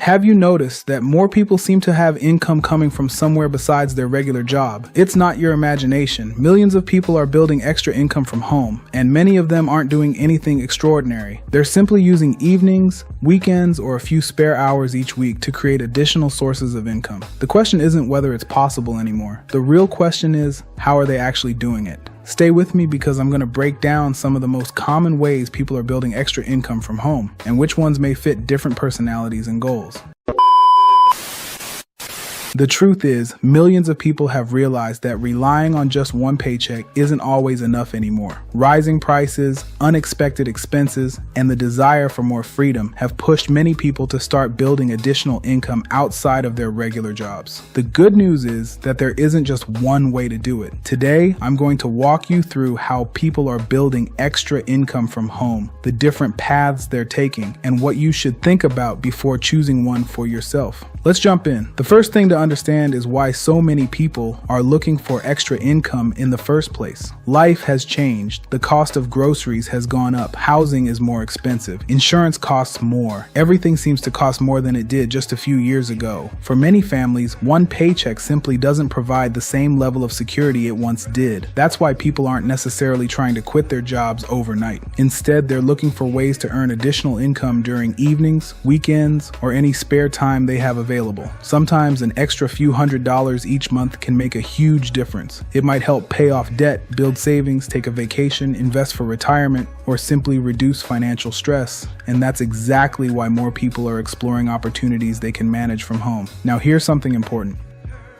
Have you noticed that more people seem to have income coming from somewhere besides their regular job? It's not your imagination. Millions of people are building extra income from home, and many of them aren't doing anything extraordinary. They're simply using evenings, weekends, or a few spare hours each week to create additional sources of income. The question isn't whether it's possible anymore. The real question is, how are they actually doing it? Stay with me because I'm going to break down some of the most common ways people are building extra income from home and which ones may fit different personalities and goals. The truth is, millions of people have realized that relying on just one paycheck isn't always enough anymore. Rising prices, unexpected expenses, and the desire for more freedom have pushed many people to start building additional income outside of their regular jobs. The good news is that there isn't just one way to do it. Today, I'm going to walk you through how people are building extra income from home, the different paths they're taking, and what you should think about before choosing one for yourself. Let's jump in. The first thing to understand is why so many people are looking for extra income in the first place. Life has changed. The cost of groceries has gone up. Housing is more expensive. Insurance costs more. Everything seems to cost more than it did just a few years ago. For many families, one paycheck simply doesn't provide the same level of security it once did. That's why people aren't necessarily trying to quit their jobs overnight. Instead, they're looking for ways to earn additional income during evenings, weekends, or any spare time they have available. Sometimes an extra few $100s each month can make a huge difference. It might help pay off debt, build savings, take a vacation, invest for retirement, or simply reduce financial stress. And that's exactly why more people are exploring opportunities they can manage from home. Now, here's something important.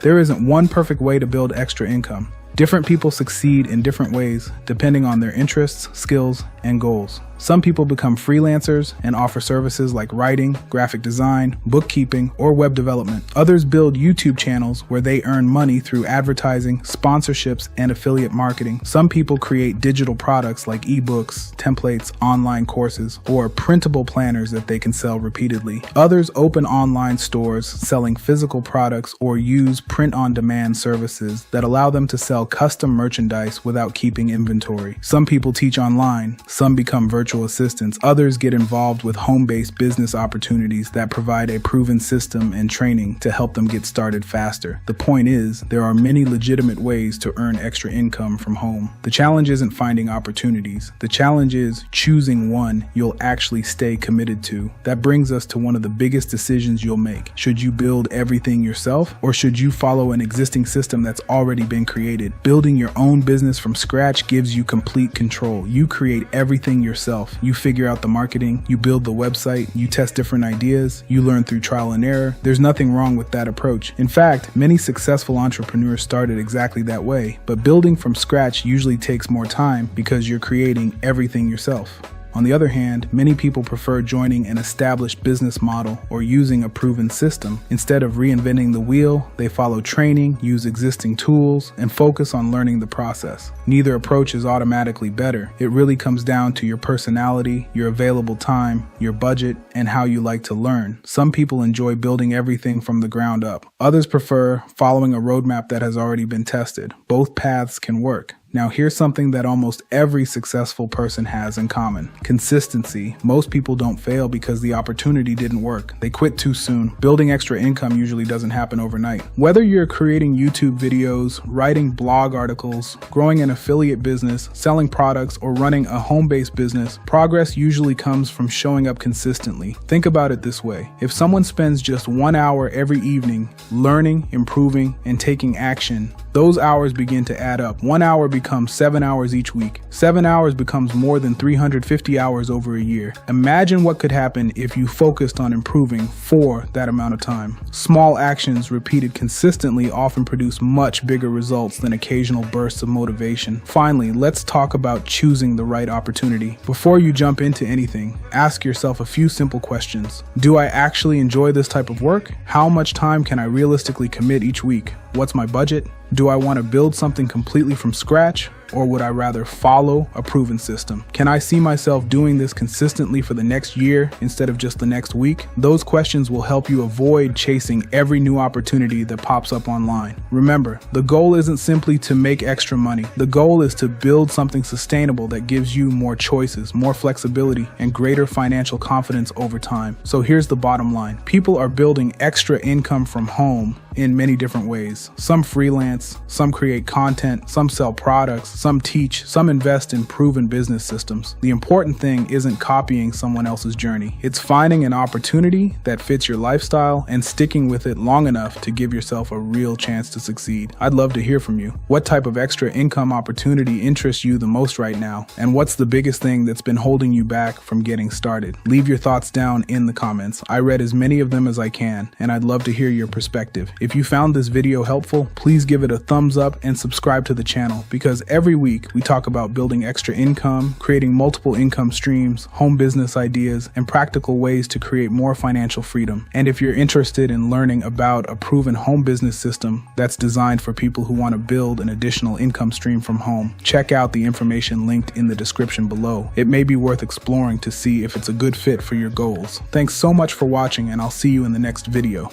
There isn't one perfect way to build extra income. Different people succeed in different ways depending on their interests, skills, and goals. Some people become freelancers and offer services like writing, graphic design, bookkeeping, or web development. Others build YouTube channels where they earn money through advertising, sponsorships, and affiliate marketing. Some people create digital products like ebooks, templates, online courses, or printable planners that they can sell repeatedly. Others open online stores selling physical products or use print-on-demand services that allow them to sell custom merchandise without keeping inventory. Some people teach online. Some become virtual assistants. Others get involved with home-based business opportunities that provide a proven system and training to help them get started faster. The point is, there are many legitimate ways to earn extra income from home. The challenge isn't finding opportunities. The challenge is choosing one you'll actually stay committed to. That brings us to one of the biggest decisions you'll make. Should you build everything yourself, or should you follow an existing system that's already been created? Building your own business from scratch gives you complete control. You create everything yourself. You figure out the marketing, you build the website, you test different ideas, you learn through trial and error. There's nothing wrong with that approach. In fact, many successful entrepreneurs started exactly that way, but building from scratch usually takes more time because you're creating everything yourself. On the other hand, many people prefer joining an established business model or using a proven system. Instead of reinventing the wheel, they follow training, use existing tools, and focus on learning the process. Neither approach is automatically better. It really comes down to your personality, your available time, your budget, and how you like to learn. Some people enjoy building everything from the ground up. Others prefer following a roadmap that has already been tested. Both paths can work. Now, here's something that almost every successful person has in common: consistency. Most people don't fail because the opportunity didn't work. They quit too soon. Building extra income usually doesn't happen overnight. Whether you're creating YouTube videos, writing blog articles, growing an affiliate business, selling products, or running a home-based business, progress usually comes from showing up consistently. Think about it this way. If someone spends just 1 hour every evening learning, improving, and taking action, those hours begin to add up. 1 hour becomes 7 hours each week. 7 hours becomes more than 350 hours over a year. Imagine what could happen if you focused on improving for that amount of time. Small actions repeated consistently often produce much bigger results than occasional bursts of motivation. Finally, let's talk about choosing the right opportunity. Before you jump into anything, ask yourself a few simple questions. Do I actually enjoy this type of work? How much time can I realistically commit each week? What's my budget? Do I want to build something completely from scratch? or would I rather follow a proven system? Can I see myself doing this consistently for the next year instead of just the next week? Those questions will help you avoid chasing every new opportunity that pops up online. Remember, the goal isn't simply to make extra money. The goal is to build something sustainable that gives you more choices, more flexibility, and greater financial confidence over time. So here's the bottom line. People are building extra income from home in many different ways. Some freelance, some create content, some sell products, some teach, some invest in proven business systems. The important thing isn't copying someone else's journey. It's finding an opportunity that fits your lifestyle and sticking with it long enough to give yourself a real chance to succeed. I'd love to hear from you. What type of extra income opportunity interests you the most right now? And what's the biggest thing that's been holding you back from getting started? Leave your thoughts down in the comments. I read as many of them as I can, and I'd love to hear your perspective. If you found this video helpful, please give it a thumbs up and subscribe to the channel, because every week we talk about building extra income, creating multiple income streams, home business ideas, and practical ways to create more financial freedom. And if you're interested in learning about a proven home business system that's designed for people who want to build an additional income stream from home, check out the information linked in the description below. It may be worth exploring to see if it's a good fit for your goals. Thanks so much for watching, and I'll see you in the next video.